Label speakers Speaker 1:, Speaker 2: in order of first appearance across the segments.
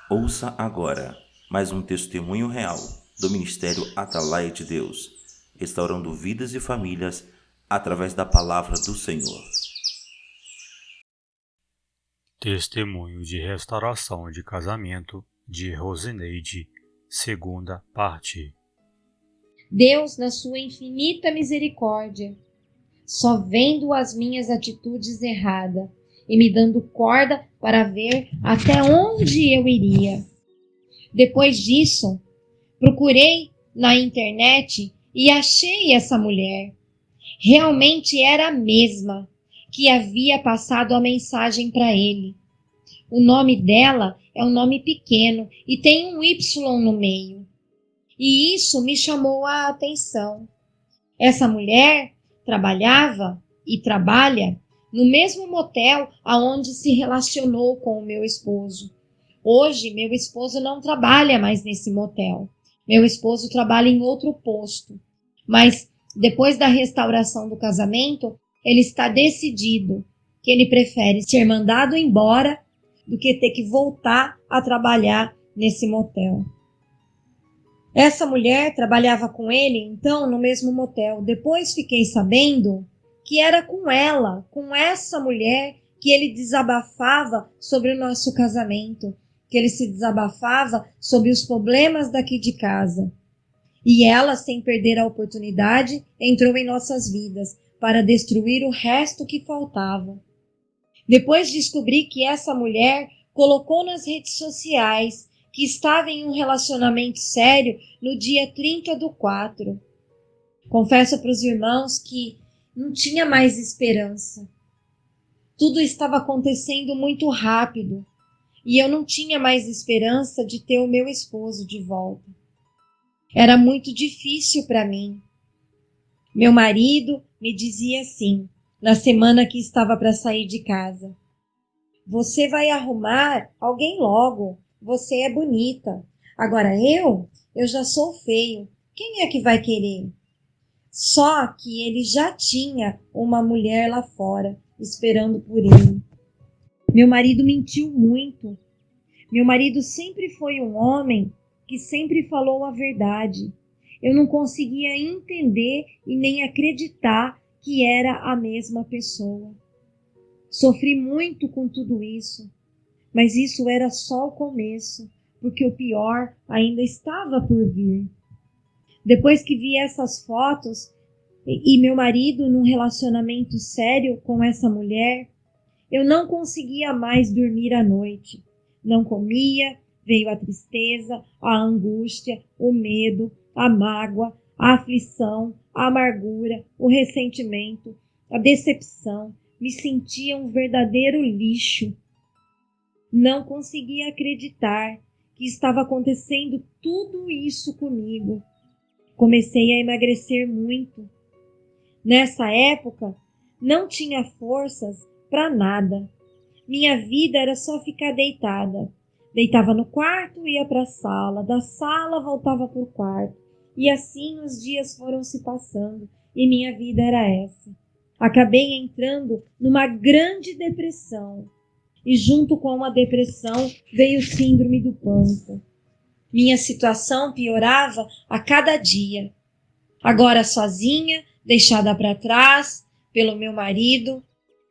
Speaker 1: Ouça agora mais um testemunho real do Ministério Atalaia de Deus, restaurando vidas e famílias através da palavra do Senhor.
Speaker 2: Testemunho de restauração de casamento de Rosineide, segunda parte.
Speaker 3: Deus, na sua infinita misericórdia, só vendo as minhas atitudes erradas e me dando corda para ver até onde eu iria. Depois disso, procurei na internet e achei essa mulher. Realmente era a mesma que havia passado a mensagem para ele. O nome dela é um nome pequeno e tem um Y no meio. E isso me chamou a atenção. Essa mulher trabalhava e trabalha no mesmo motel aonde se relacionou com o meu esposo. Hoje, meu esposo não trabalha mais nesse motel. Meu esposo trabalha em outro posto. Mas, depois da restauração do casamento, ele está decidido que ele prefere ser mandado embora do que ter que voltar a trabalhar nesse motel. Essa mulher trabalhava com ele, então, no mesmo motel. Depois fiquei sabendo que era com ela, com essa mulher, que ele desabafava sobre o nosso casamento, que ele se desabafava sobre os problemas daqui de casa. E ela, sem perder a oportunidade, entrou em nossas vidas para destruir o resto que faltava. Depois descobri que essa mulher colocou nas redes sociais que estava em um relacionamento sério no dia 30/4. Confesso para os irmãos que não tinha mais esperança. Tudo estava acontecendo muito rápido e eu não tinha mais esperança de ter o meu esposo de volta. Era muito difícil para mim. Meu marido me dizia assim, na semana que estava para sair de casa: "Você vai arrumar alguém logo. Você é bonita. Agora eu já sou feio. Quem é que vai querer?" Só que ele já tinha uma mulher lá fora, esperando por ele. Meu marido mentiu muito. Meu marido sempre foi um homem que sempre falou a verdade. Eu não conseguia entender e nem acreditar que era a mesma pessoa. Sofri muito com tudo isso. Mas isso era só o começo, porque o pior ainda estava por vir. Depois que vi essas fotos e meu marido num relacionamento sério com essa mulher, eu não conseguia mais dormir à noite. Não comia, veio a tristeza, a angústia, o medo, a mágoa, a aflição, a amargura, o ressentimento, a decepção. Me sentia um verdadeiro lixo. Não conseguia acreditar que estava acontecendo tudo isso comigo. Comecei a emagrecer muito. Nessa época, não tinha forças para nada. Minha vida era só ficar deitada. Deitava no quarto, ia para a sala, da sala voltava para o quarto. E assim os dias foram se passando e minha vida era essa. Acabei entrando numa grande depressão. E junto com a depressão veio síndrome do pânico. Minha situação piorava a cada dia. Agora sozinha, deixada para trás pelo meu marido,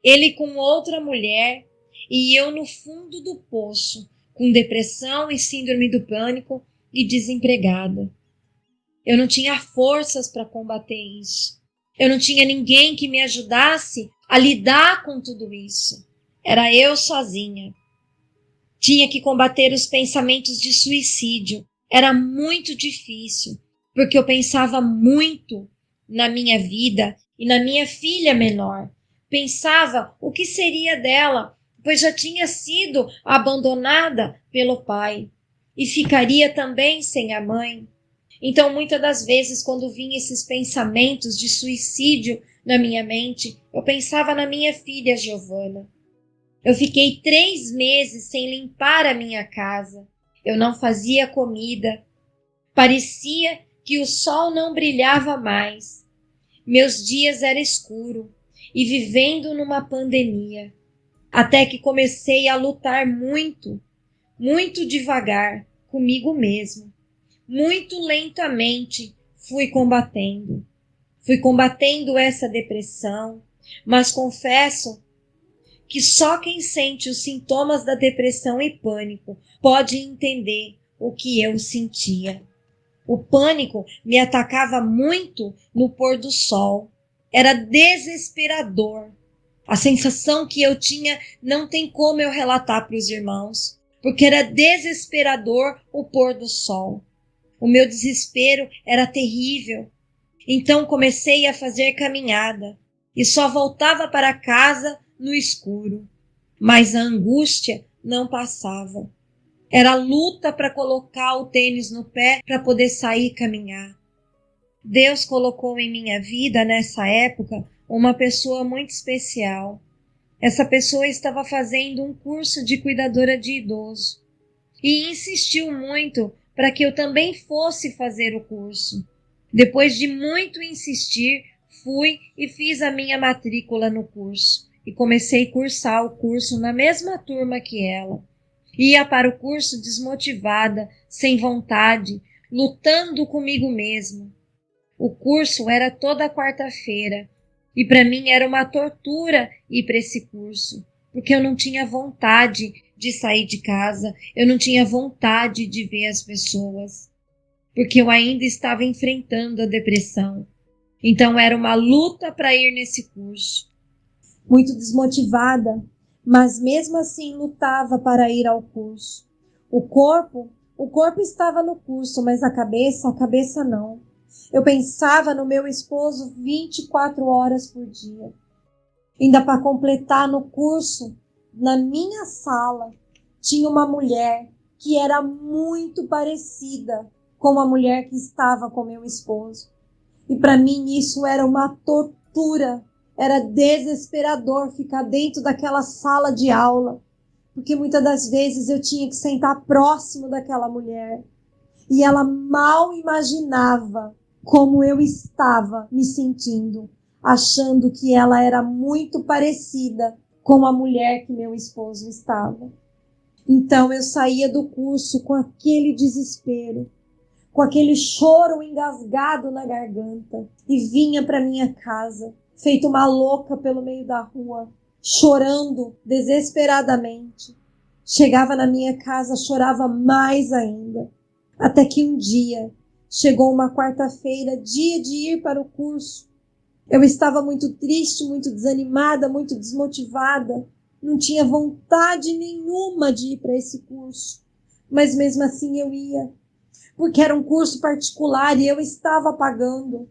Speaker 3: ele com outra mulher e eu no fundo do poço, com depressão e síndrome do pânico e desempregada. Eu não tinha forças para combater isso. Eu não tinha ninguém que me ajudasse a lidar com tudo isso. Era eu sozinha. Tinha que combater os pensamentos de suicídio. Era muito difícil, porque eu pensava muito na minha vida e na minha filha menor. Pensava o que seria dela, pois já tinha sido abandonada pelo pai e ficaria também sem a mãe. Então, muitas das vezes, quando vinham esses pensamentos de suicídio na minha mente, eu pensava na minha filha Giovana. Eu fiquei 3 meses sem limpar a minha casa. Eu não fazia comida. Parecia que o sol não brilhava mais. Meus dias eram escuros e vivendo numa pandemia. Até que comecei a lutar muito muito devagar, comigo mesmo. Muito lentamente fui combatendo. Fui combatendo essa depressão, mas confesso que só quem sente os sintomas da depressão e pânico pode entender o que eu sentia. O pânico me atacava muito no pôr do sol. Era desesperador. A sensação que eu tinha não tem como eu relatar para os irmãos, porque era desesperador o pôr do sol. O meu desespero era terrível. Então comecei a fazer caminhada e só voltava para casa no escuro. Mas a angústia não passava. Era luta para colocar o tênis no pé para poder sair caminhar. Deus colocou em minha vida, nessa época, uma pessoa muito especial. Essa pessoa estava fazendo um curso de cuidadora de idoso e insistiu muito para que eu também fosse fazer o curso. Depois de muito insistir, fui e fiz a minha matrícula no curso e comecei a cursar o curso na mesma turma que ela. Ia para o curso desmotivada, sem vontade, lutando comigo mesma. O curso era toda quarta-feira e para mim era uma tortura ir para esse curso, porque eu não tinha vontade de sair de casa, eu não tinha vontade de ver as pessoas, porque eu ainda estava enfrentando a depressão. Então era uma luta para ir nesse curso. Muito desmotivada, mas mesmo assim lutava para ir ao curso. O corpo estava no curso, mas a cabeça não. Eu pensava no meu esposo 24 horas por dia. Ainda para completar, no curso, na minha sala, tinha uma mulher que era muito parecida com a mulher que estava com meu esposo. E para mim isso era uma tortura. Era desesperador ficar dentro daquela sala de aula, porque muitas das vezes eu tinha que sentar próximo daquela mulher e ela mal imaginava como eu estava me sentindo, achando que ela era muito parecida com a mulher que meu esposo estava. Então eu saía do curso com aquele desespero, com aquele choro engasgado na garganta e vinha para minha casa, feito uma louca pelo meio da rua, chorando desesperadamente. Chegava na minha casa, chorava mais ainda. Até que um dia, chegou uma quarta-feira, dia de ir para o curso. Eu estava muito triste, muito desanimada, muito desmotivada. Não tinha vontade nenhuma de ir para esse curso. Mas mesmo assim eu ia, porque era um curso particular e eu estava pagando.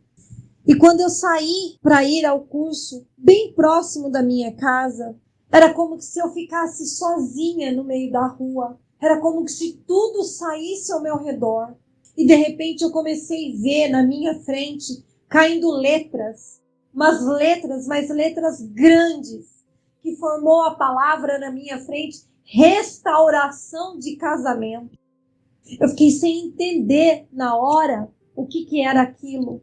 Speaker 3: E quando eu saí para ir ao curso, bem próximo da minha casa, era como se eu ficasse sozinha no meio da rua. Era como se tudo saísse ao meu redor. E de repente eu comecei a ver na minha frente, caindo letras. Mas letras grandes, que formou a palavra na minha frente, restauração de casamento. Eu fiquei sem entender na hora o que era aquilo.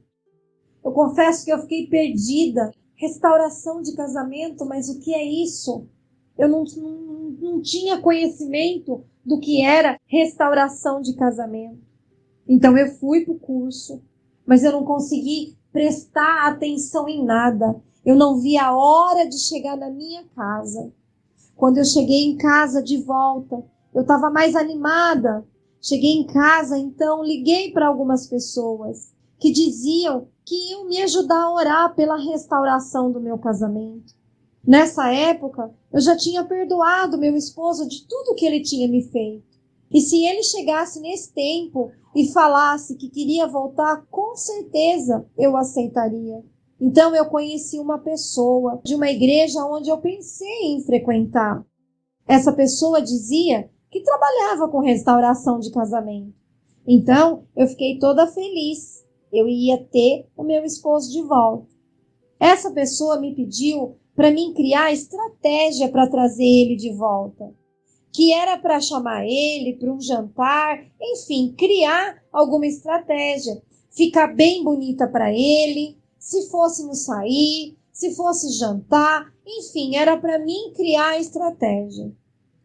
Speaker 3: Eu confesso que eu fiquei perdida. Restauração de casamento, mas o que é isso? Eu não tinha conhecimento do que era restauração de casamento. Então eu fui para o curso, mas eu não consegui prestar atenção em nada. Eu não vi a hora de chegar na minha casa. Quando eu cheguei em casa de volta, eu estava mais animada. Cheguei em casa, então liguei para algumas pessoas que diziam que iam me ajudar a orar pela restauração do meu casamento. Nessa época, eu já tinha perdoado meu esposo de tudo que ele tinha me feito. E se ele chegasse nesse tempo e falasse que queria voltar, com certeza eu aceitaria. Então eu conheci uma pessoa de uma igreja onde eu pensei em frequentar. Essa pessoa dizia que trabalhava com restauração de casamento. Então eu fiquei toda feliz. Eu ia ter o meu esposo de volta. Essa pessoa me pediu para mim criar estratégia para trazer ele de volta. Que era para chamar ele para um jantar, enfim, criar alguma estratégia. Ficar bem bonita para ele, se fôssemos sair, se fosse jantar, enfim, era para mim criar estratégia.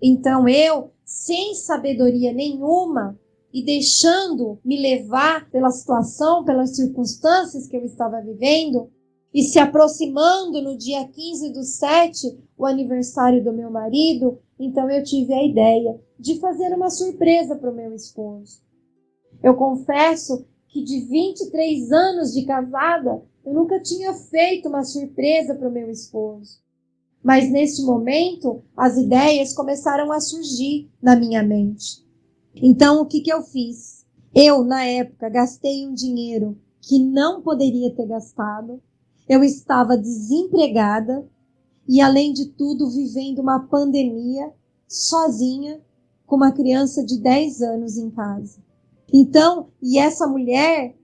Speaker 3: Então eu sem sabedoria nenhuma e deixando me levar pela situação, pelas circunstâncias que eu estava vivendo, e se aproximando no dia 15/7, o aniversário do meu marido, então eu tive a ideia de fazer uma surpresa para o meu esposo. Eu confesso que de 23 anos de casada, eu nunca tinha feito uma surpresa para o meu esposo. Mas neste momento, as ideias começaram a surgir na minha mente. Então, o que eu fiz? Eu, na época, gastei um dinheiro que não poderia ter gastado. Eu estava desempregada e, além de tudo, vivendo uma pandemia, sozinha, com uma criança de 10 anos em casa. Então, e essa mulher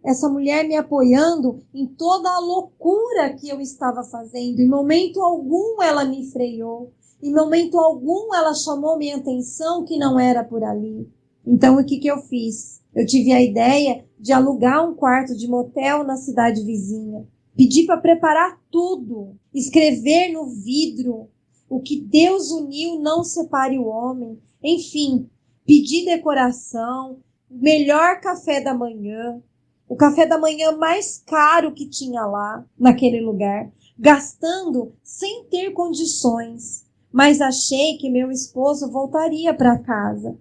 Speaker 3: me apoiando em toda a loucura que eu estava fazendo. Em momento algum ela me freou. Em momento algum ela chamou minha atenção que não era por ali. Então, o que eu fiz? Eu tive a ideia de alugar um quarto de motel na cidade vizinha. Pedi para preparar tudo. Escrever no vidro. O que Deus uniu não separe o homem. Enfim, pedi decoração. Melhor café da manhã, o café da manhã mais caro que tinha lá, naquele lugar, gastando sem ter condições, mas achei que meu esposo voltaria para casa.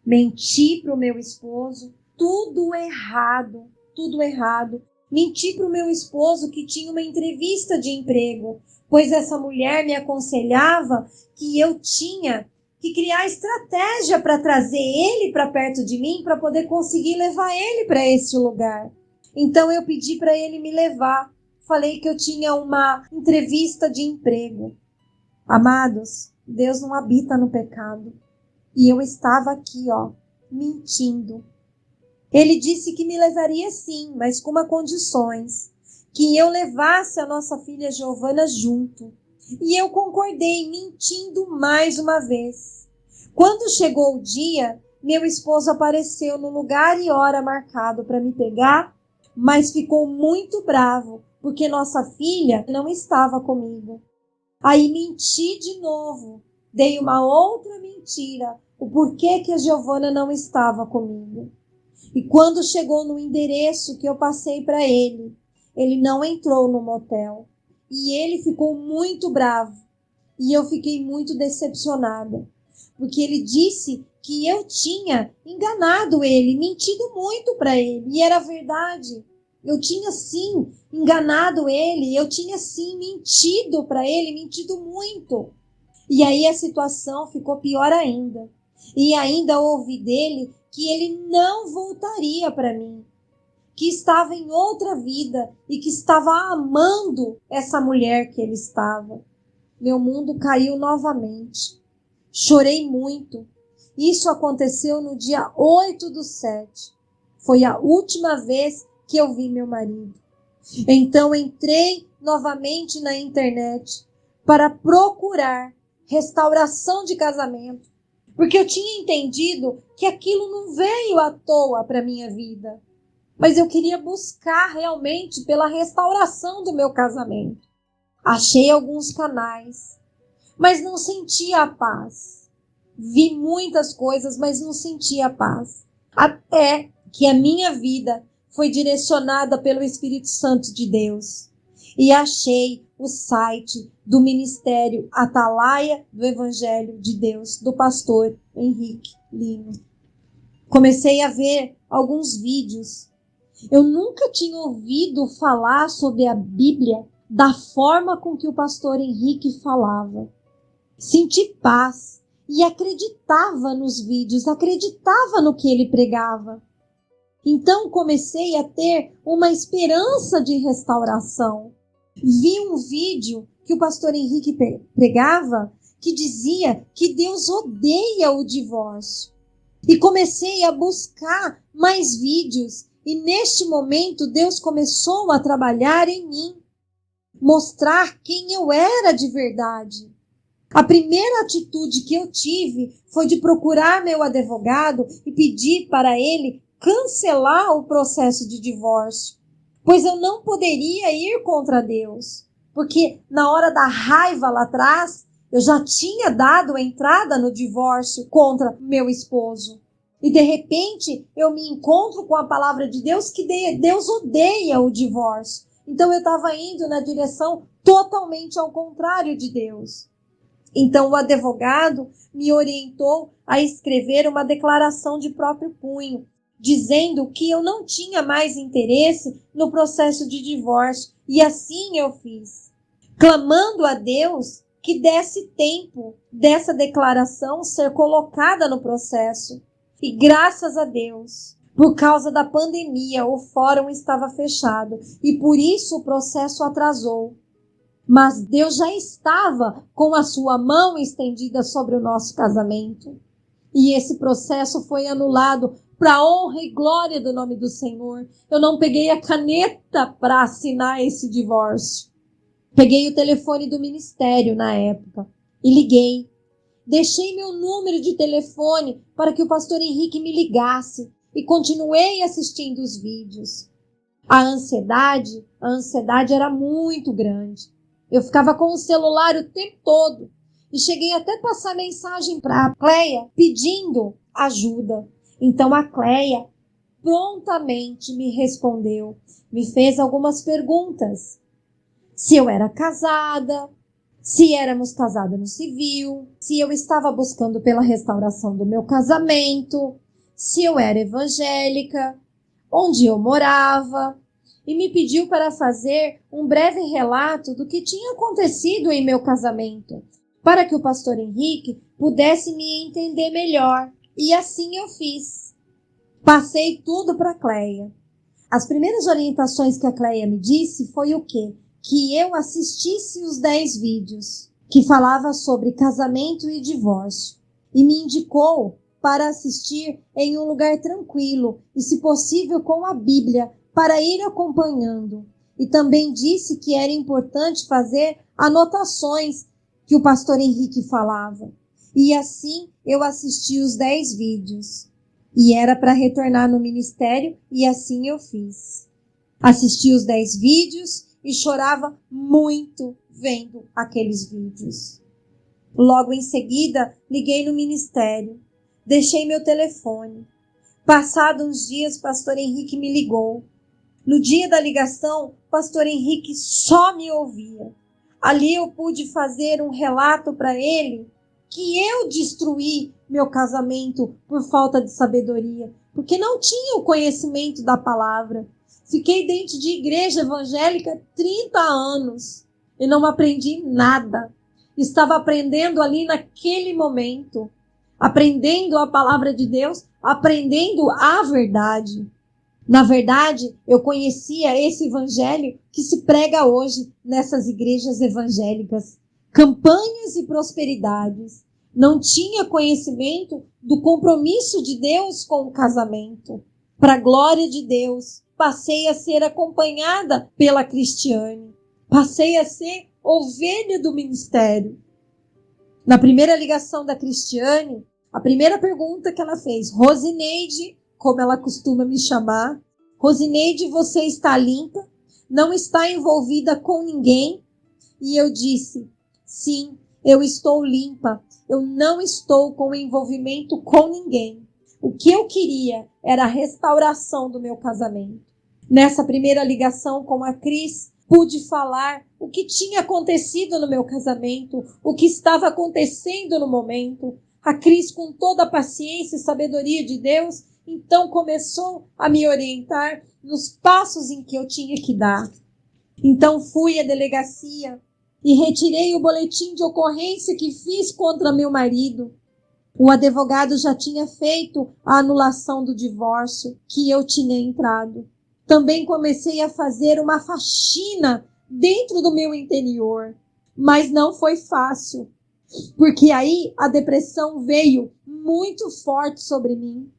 Speaker 3: Menti para o meu esposo, tudo errado. Menti para o meu esposo que tinha uma entrevista de emprego, pois essa mulher me aconselhava que eu tinha que criar estratégia para trazer ele para perto de mim, para poder conseguir levar ele para esse lugar. Então eu pedi para ele me levar. Falei que eu tinha uma entrevista de emprego. Amados, Deus não habita no pecado. E eu estava aqui, mentindo. Ele disse que me levaria sim, mas com uma condições. Que eu levasse a nossa filha Giovana junto. E eu concordei, mentindo mais uma vez. Quando chegou o dia, meu esposo apareceu no lugar e hora marcado para me pegar, mas ficou muito bravo, porque nossa filha não estava comigo. Aí menti de novo, dei uma outra mentira, o porquê que a Giovana não estava comigo. E quando chegou no endereço que eu passei para ele não entrou no motel. E ele ficou muito bravo. E eu fiquei muito decepcionada. Porque ele disse que eu tinha enganado ele, mentido muito para ele. E era verdade. Eu tinha sim enganado ele, eu tinha sim mentido para ele, mentido muito. E aí a situação ficou pior ainda. E ainda ouvi dele que ele não voltaria para mim. Que estava em outra vida e que estava amando essa mulher que ele estava. Meu mundo caiu novamente. Chorei muito. Isso aconteceu no dia 8/7. Foi a última vez que eu vi meu marido. Então entrei novamente na internet para procurar restauração de casamento. Porque eu tinha entendido que aquilo não veio à toa para a minha vida. Mas eu queria buscar realmente pela restauração do meu casamento. Achei alguns canais, mas não sentia a paz. Vi muitas coisas, mas não sentia a paz. Até que a minha vida foi direcionada pelo Espírito Santo de Deus. E achei o site do Ministério Atalaia do Evangelho de Deus, do pastor Henrique Lino. Comecei a ver alguns vídeos. Eu nunca tinha ouvido falar sobre a Bíblia da forma com que o pastor Henrique falava. Senti paz e acreditava nos vídeos, acreditava no que ele pregava. Então comecei a ter uma esperança de restauração. Vi um vídeo que o pastor Henrique pregava que dizia que Deus odeia o divórcio. E comecei a buscar mais vídeos. E neste momento Deus começou a trabalhar em mim, mostrar quem eu era de verdade. A primeira atitude que eu tive foi de procurar meu advogado e pedir para ele cancelar o processo de divórcio, pois eu não poderia ir contra Deus, porque na hora da raiva lá atrás, Eu já tinha dado entrada no divórcio contra meu esposo. E de repente eu me encontro com a palavra de Deus que Deus odeia o divórcio. Então eu estava indo na direção totalmente ao contrário de Deus. Então o advogado me orientou a escrever uma declaração de próprio punho, dizendo que eu não tinha mais interesse no processo de divórcio. E assim eu fiz, clamando a Deus que desse tempo dessa declaração ser colocada no processo. E graças a Deus, por causa da pandemia, o fórum estava fechado e por isso o processo atrasou. Mas Deus já estava com a sua mão estendida sobre o nosso casamento. E esse processo foi anulado para a honra e glória do nome do Senhor. Eu não peguei a caneta para assinar esse divórcio. Peguei o telefone do ministério na época e liguei. Deixei meu número de telefone para que o pastor Henrique me ligasse e continuei assistindo os vídeos. A ansiedade era muito grande. Eu ficava com o celular o tempo todo e cheguei até a passar mensagem para a Cleia pedindo ajuda. Então a Cleia prontamente me respondeu, me fez algumas perguntas. Se eu era casada, se éramos casados no civil, se eu estava buscando pela restauração do meu casamento, se eu era evangélica, onde eu morava, e me pediu para fazer um breve relato do que tinha acontecido em meu casamento, para que o pastor Henrique pudesse me entender melhor. E assim eu fiz. Passei tudo para a Cleia. As primeiras orientações que a Cleia me disse foi o quê? Que eu assistisse os 10 vídeos que falava sobre casamento e divórcio. E me indicou para assistir em um lugar tranquilo e, se possível, com a Bíblia, para ir acompanhando. E também disse que era importante fazer anotações que o pastor Henrique falava. E assim eu assisti os 10 vídeos. E era para retornar no ministério e assim eu fiz. Assisti os 10 vídeos e chorava muito vendo aqueles vídeos. Logo em seguida, liguei no ministério. Deixei meu telefone. Passados uns dias, o pastor Henrique me ligou. No dia da ligação, o pastor Henrique só me ouvia. Ali eu pude fazer um relato para ele que eu destruí meu casamento por falta de sabedoria, porque não tinha o conhecimento da palavra. Fiquei dentro de igreja evangélica 30 anos e não aprendi nada. Estava aprendendo ali naquele momento, aprendendo a palavra de Deus, aprendendo a verdade. Na verdade, eu conhecia esse evangelho que se prega hoje nessas igrejas evangélicas. Campanhas e prosperidades. Não tinha conhecimento do compromisso de Deus com o casamento. Para a glória de Deus, passei a ser acompanhada pela Cristiane. Passei a ser ovelha do ministério. Na primeira ligação da Cristiane, a primeira pergunta que ela fez, Rosineide, como ela costuma me chamar, Rosineide, você está limpa? Não está envolvida com ninguém? E eu disse, sim, eu estou limpa. Eu não estou com envolvimento com ninguém. O que eu queria era a restauração do meu casamento. Nessa primeira ligação com a Cris, pude falar o que tinha acontecido no meu casamento, o que estava acontecendo no momento. A Cris, com toda a paciência e sabedoria de Deus, então começou a me orientar nos passos em que eu tinha que dar. Então fui à delegacia e retirei o boletim de ocorrência que fiz contra meu marido. O advogado já tinha feito a anulação do divórcio que eu tinha entrado. Também comecei a fazer uma faxina dentro do meu interior, mas não foi fácil, porque aí a depressão veio muito forte sobre mim.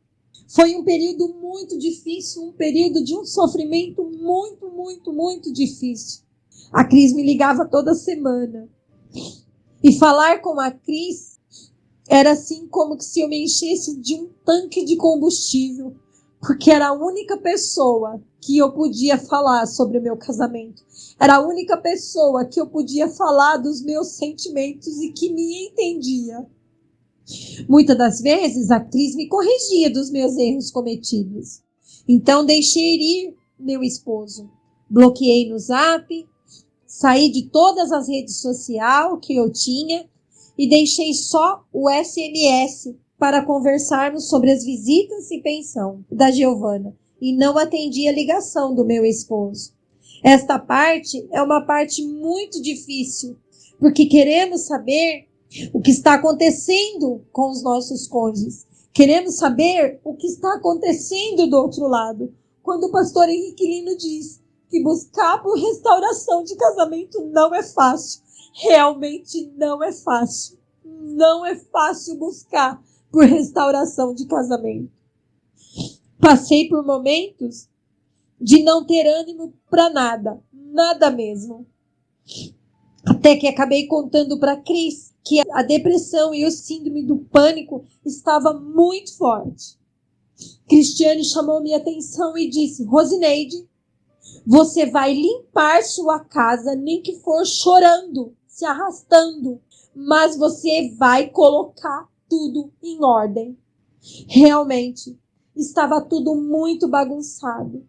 Speaker 3: Foi um período muito difícil, um período de um sofrimento muito difícil. A Cris me ligava toda semana. E falar com a Cris era assim como se eu me enchesse de um tanque de combustível, porque era a única pessoa
Speaker 4: que eu podia falar sobre o meu casamento. Era a única pessoa que eu podia falar dos meus sentimentos e que me entendia. Muitas das vezes a Cris me corrigia dos meus erros cometidos. Então deixei ir meu esposo. Bloqueei no Zap, saí de todas as redes sociais que eu tinha e deixei só o SMS para conversarmos sobre as visitas e pensão da Giovana e não atendi a ligação do meu esposo. Esta parte é uma parte muito difícil, porque queremos saber o que está acontecendo com os nossos cônjuges. Queremos saber o que está acontecendo do outro lado. Quando o pastor Henrique Lino diz que buscar por restauração de casamento não é fácil. Realmente não é fácil. Não é fácil buscar por restauração de casamento. Passei por momentos de não ter ânimo para nada. Nada mesmo. Até que acabei contando para Cris que a depressão e o síndrome do pânico estava muito forte. Cristiane chamou minha atenção e disse: Rosineide, você vai limpar sua casa, nem que for chorando, se arrastando, mas você vai colocar tudo em ordem. Realmente, estava tudo muito bagunçado.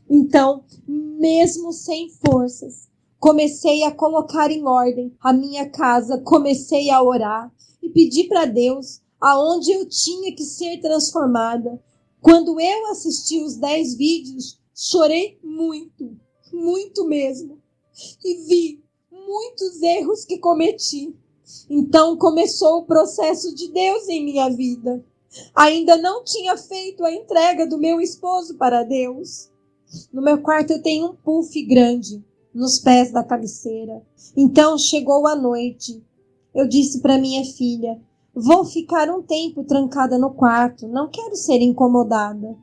Speaker 4: Então, mesmo sem forças, comecei a colocar em ordem a minha casa, comecei a orar e pedir para Deus aonde eu tinha que ser transformada. Quando eu assisti os 10 vídeos, chorei muito, muito mesmo. E vi muitos erros que cometi. Então começou o processo de Deus em minha vida. Ainda não tinha feito a entrega do meu esposo para Deus. No meu quarto eu tenho um puff grande nos pés da cabeceira. Então chegou a noite. Eu disse para minha filha: vou ficar um tempo trancada no quarto, não quero ser incomodada.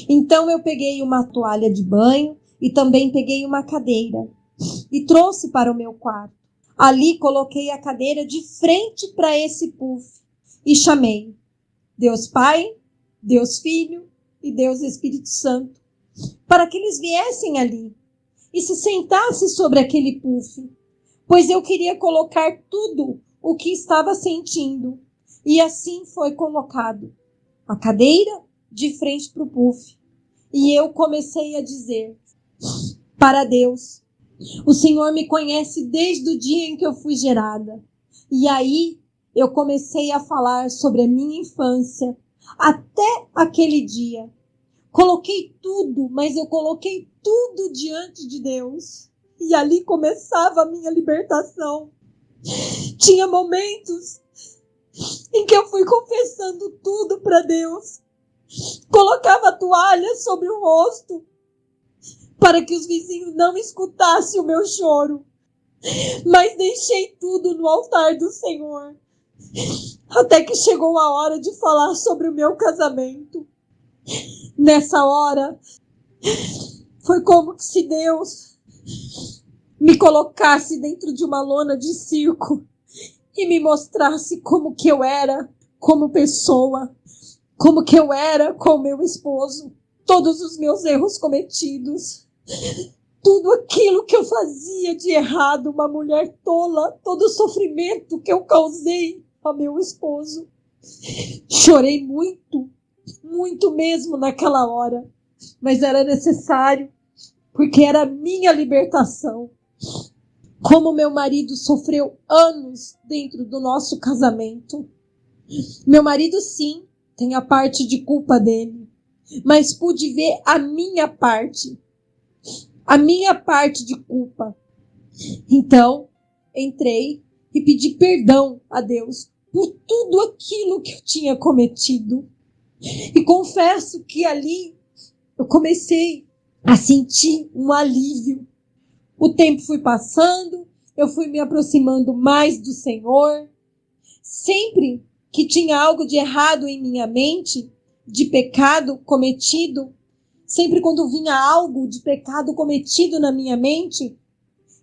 Speaker 4: Então eu peguei uma toalha de banho e também peguei uma cadeira e trouxe para o meu quarto. Ali coloquei a cadeira de frente para esse puff e chamei Deus Pai, Deus Filho e Deus Espírito Santo para que eles viessem ali e se sentassem sobre aquele puff, pois eu queria colocar tudo o que estava sentindo. E assim foi colocado a cadeira de frente para o puff. E eu comecei a dizer para Deus: o Senhor me conhece desde o dia em que eu fui gerada. E aí eu comecei a falar sobre a minha infância até aquele dia. Coloquei tudo, mas eu coloquei tudo diante de Deus. E ali começava a minha libertação. Tinha momentos em que eu fui confessando tudo para Deus. Colocava a toalha sobre o rosto para que os vizinhos não escutassem o meu choro. Mas deixei tudo no altar do Senhor. Até que chegou a hora de falar sobre o meu casamento. Nessa hora, foi como se Deus me colocasse dentro de uma lona de circo e me mostrasse como que eu era como pessoa, como que eu era com meu esposo, todos os meus erros cometidos, tudo aquilo que eu fazia de errado, uma mulher tola, todo o sofrimento que eu causei ao meu esposo. Chorei muito, muito mesmo naquela hora, mas era necessário, porque era a minha libertação. Como meu marido sofreu anos dentro do nosso casamento. Meu marido, sim, tem a parte de culpa dele, mas pude ver a minha parte de culpa. Então, entrei e pedi perdão a Deus por tudo aquilo que eu tinha cometido. E confesso que ali eu comecei a sentir um alívio. O tempo foi passando, eu fui me aproximando mais do Senhor. Sempre que tinha algo de errado em minha mente, de pecado cometido, sempre quando vinha algo de pecado cometido na minha mente,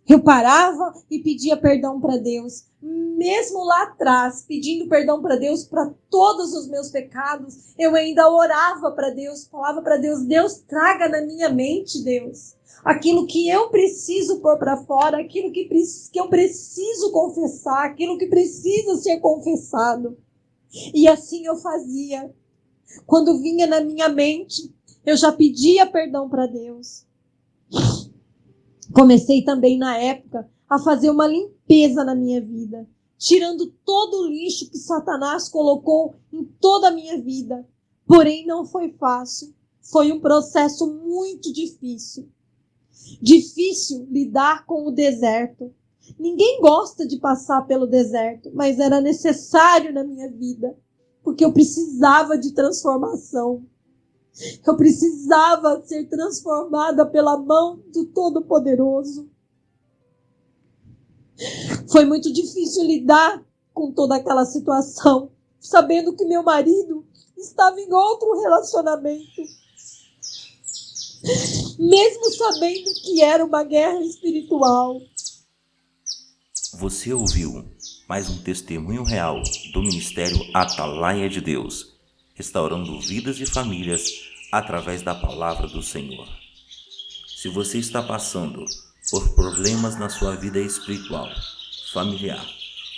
Speaker 4: Eu parava e pedia perdão para Deus. Mesmo lá atrás, pedindo perdão para Deus para todos os meus pecados, eu ainda orava para Deus, falava para Deus, Deus, traga na minha mente, Deus, aquilo que eu preciso pôr para fora, aquilo que eu preciso confessar, aquilo que precisa ser confessado. E assim eu fazia. Quando vinha na minha mente, eu já pedia perdão para Deus. Comecei também na época a fazer uma limpeza na minha vida, tirando todo o lixo que Satanás colocou em toda a minha vida. Porém, não foi fácil. Foi um processo muito difícil. Difícil lidar com o deserto. Ninguém gosta de passar pelo deserto, mas era necessário na minha vida, porque eu precisava de transformação. Eu precisava ser transformada pela mão do Todo-Poderoso. Foi muito difícil lidar com toda aquela situação, sabendo que meu marido estava em outro relacionamento. Mesmo sabendo que era uma guerra espiritual.
Speaker 1: Você ouviu mais um testemunho real do Ministério Atalaia de Deus, restaurando vidas e famílias através da palavra do Senhor. Se você está passando por problemas na sua vida espiritual, familiar,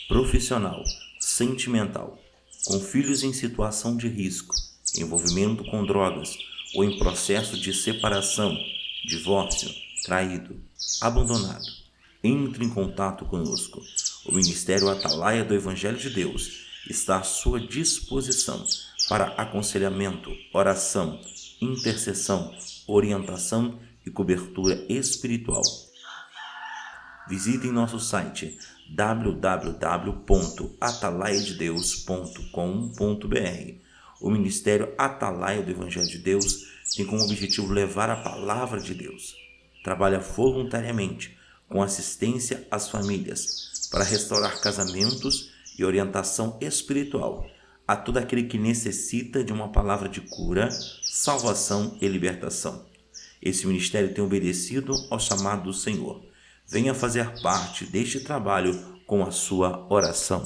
Speaker 1: profissional, sentimental, com filhos em situação de risco, envolvimento com drogas ou em processo de separação, divórcio, traído, abandonado, entre em contato conosco. O Ministério Atalaia do Evangelho de Deus está à sua disposição para aconselhamento, oração, intercessão, orientação e cobertura espiritual. Visitem nosso site www.atalaiadedeus.com.br. O Ministério Atalaia do Evangelho de Deus tem como objetivo levar a palavra de Deus. Trabalha voluntariamente com assistência às famílias para restaurar casamentos e orientação espiritual a todo aquele que necessita de uma palavra de cura, salvação e libertação. Esse ministério tem obedecido ao chamado do Senhor. Venha fazer parte deste trabalho com a sua oração.